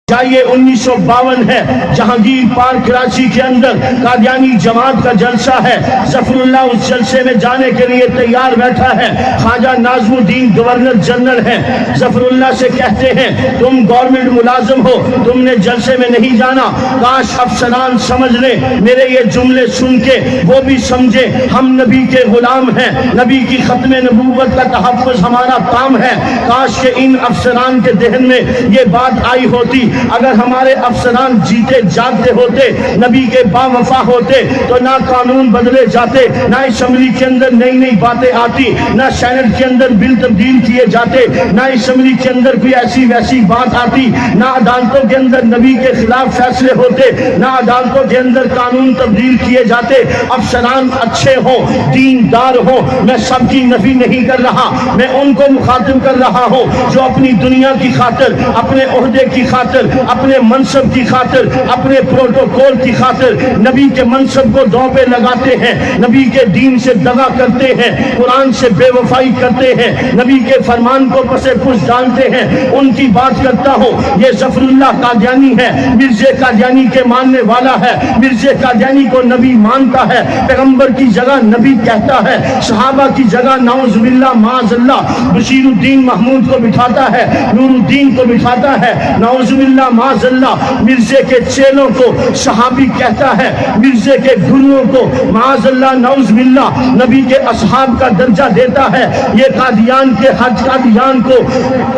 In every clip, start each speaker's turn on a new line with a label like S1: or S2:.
S1: یہ 1952 ہے، جہانگیر پارک کراچی کے اندر قادیانی جماعت کا جلسہ ہے۔ ظفر اللہ اس جلسے میں جانے کے لیے تیار بیٹھا ہے۔ خواجہ ناظم الدین گورنر جنرل ہیں، ظفر اللہ سے کہتے ہیں تم گورنمنٹ ملازم ہو، تم نے جلسے میں نہیں جانا۔ کاش افسران سمجھ لیں میرے یہ جملے سن کے، وہ بھی سمجھے ہم نبی کے غلام ہیں، نبی کی ختم نبوت کا تحفظ ہمارا کام ہے۔ کاش کہ ان افسران کے ذہن میں یہ بات آئی ہوتی۔ اگر ہمارے افسران جیتے جاگتے ہوتے، نبی کے با وفا ہوتے، تو نہ قانون بدلے جاتے، نہ اسمبلی کے اندر نئی نئی باتیں آتی، نہ سینٹ کے اندر بل تبدیل کیے جاتے، نہ اسمبلی کے اندر کوئی ایسی ویسی بات آتی، نہ عدالتوں کے اندر نبی کے خلاف فیصلے ہوتے، نہ عدالتوں کے اندر قانون تبدیل کیے جاتے۔ افسران اچھے ہوں، دیندار ہوں، میں سب کی نفی نہیں کر رہا، میں ان کو مخاطب کر رہا ہوں جو اپنی دنیا کی خاطر، اپنے عہدے کی خاطر، اپنے منصب کی خاطر، اپنے پروٹوکول کی خاطر نبی کے منصب کو دو پہ لگاتے ہیں، نبی کے دین سے دغا کرتے ہیں، قرآن سے بے وفائی کرتے ہیں، نبی کے فرمان کو پس پش ڈالتے ہیں۔ ان کی بات کرتا ہوں۔ یہ ظفر اللہ قادیانی ہے، مرزا قادیانی کے ماننے والا ہے، مرزا قادیانی کو نبی مانتا ہے، پیغمبر کی جگہ نبی کہتا ہے، صحابہ کی جگہ نعوذ باللہ معاذ اللہ بشیر الدین محمود کو بٹھاتا ہے، نور الدین کو بٹھاتا ہے، نعوذ باللہ معاذ اللہ مرزے کے چیلوں کو صحابی کہتا ہے، مرزے کے گروؤں کو معاذ اللہ نعوذ باللہ نبی کے اصحاب کا درجہ دیتا ہے۔ یہ قادیان کے حج، قادیان کو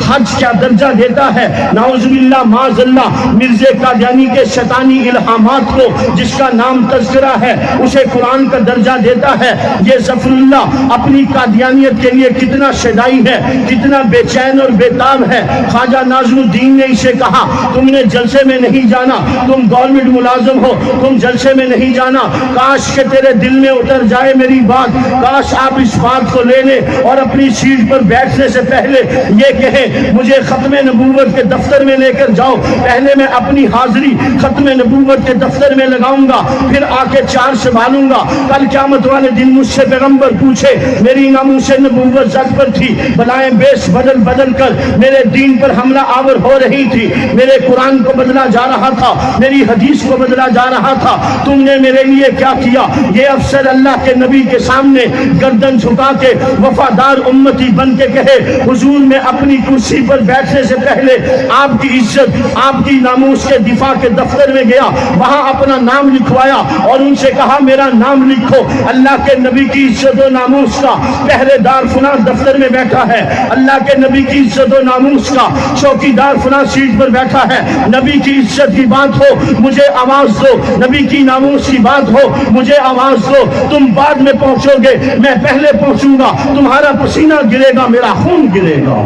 S1: حج کا درجہ دیتا ہے، نعوذ باللہ معاذ اللہ مرزا قادیانی کے شیطانی الہامات کو جس کا نام تذکرہ ہے اسے قرآن کا درجہ دیتا ہے۔ یہ ظفر اللہ اپنی قادیانیت کے لیے کتنا شدائی ہے، کتنا بے چین اور بےتاب ہے۔ خواجہ ناظم الدین نے اسے کہا تم نے جلسے میں نہیں جانا، تم گورنمنٹ ملازم ہو، تم جلسے میں نہیں جانا۔ کاش کہ تیرے دل میں اتر جائے میری بات، کاش آپ اس بات کو لے لیں اور اپنی سیٹ پر بیٹھنے سے پہلے یہ کہیں مجھے ختم نبوت کے دفتر میں لے کر جاؤ، پہلے میں اپنی حاضری ختم نبوت کے دفتر میں لگاؤں گا، پھر آ کے چار سنبھالوں گا۔ کل قیامت والے دن مجھ سے پیغمبر پوچھے میری ناموس نبوت زد پر تھی، بلائیں بیس بدل بدل کر میرے دین پر حملہ آور ہو رہی تھی، میرے قرآن کو بدلا جا رہا تھا، میری حدیث کو بدلا جا رہا تھا، تم نے میرے لیے کیا کیا؟ یہ افسر اللہ کے نبی کے سامنے گردن جھکا کے وفادار امتی بن کے کہے حضور میں اپنی کرسی پر بیٹھنے سے پہلے آپ کی عزت، آپ کی ناموس کے دفاع کے دفتر میں گیا، وہاں اپنا نام لکھوایا اور ان سے کہا میرا نام لکھو۔ اللہ کے نبی کی عزت و ناموس کا پہرے دار فلاں دفتر میں بیٹھا ہے، اللہ کے نبی کی عزت و ناموس کا چوکی دار فلاں سیٹ پر بیٹھا ہے۔ نبی کی عزت کی بات ہو مجھے آواز دو، نبی کی ناموس کی بات ہو مجھے آواز دو۔ تم بعد میں پہنچو گے، میں پہلے پہنچوں گا، تمہارا پسینہ گرے گا، میرا خون گرے گا۔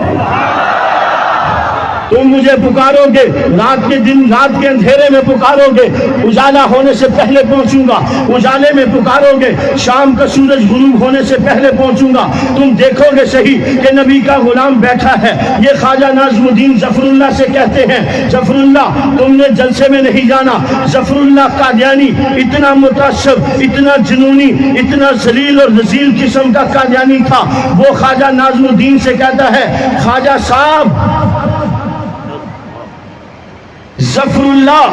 S1: تم مجھے پکارو گے رات کے دن، رات کے اندھیرے میں پکارو گے، اجالا ہونے سے پہلے پہنچوں گا، اجالے میں پکارو گے، شام کا سورج غروب ہونے سے پہلے پہنچوں گا۔ تم دیکھو گے صحیح کہ نبی کا غلام بیٹھا ہے۔ یہ خواجہ ناظم الدین ظفر اللہ سے کہتے ہیں ظفر اللہ تم نے جلسے میں نہیں جانا۔ ظفر اللہ قادیانی اتنا متعصب، اتنا جنونی، اتنا ذلیل اور رذیل قسم کا قادیانی تھا۔ وہ خواجہ ناظم الدین سے کہتا ہے خواجہ صاحب ظفر اللہ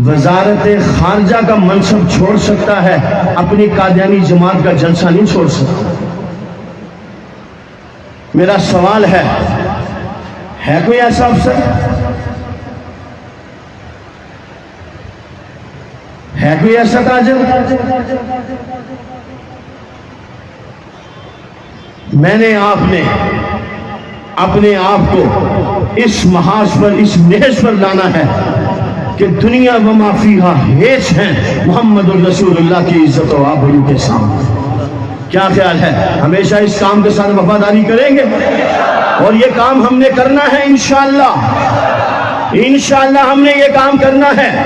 S1: وزارت خارجہ کا منصب چھوڑ سکتا ہے، اپنی قادیانی جماعت کا جلسہ نہیں چھوڑ سکتا۔ میرا سوال ہے کوئی ایسا افسر؟ ہے کوئی ایسا تاجر؟ میں نے آپ نے اپنے آپ کو اس محاذ پر، اس نہج پر لانا ہے کہ دنیا و ما فیہا ہیچ ہیں محمد الرسول اللہ کی عزت و آبرو کے سامنے۔ کیا خیال ہے ہمیشہ اس کام کے ساتھ وفاداری کریں گے؟ اور یہ کام ہم نے کرنا ہے انشاءاللہ، انشاءاللہ ہم نے یہ کام کرنا ہے۔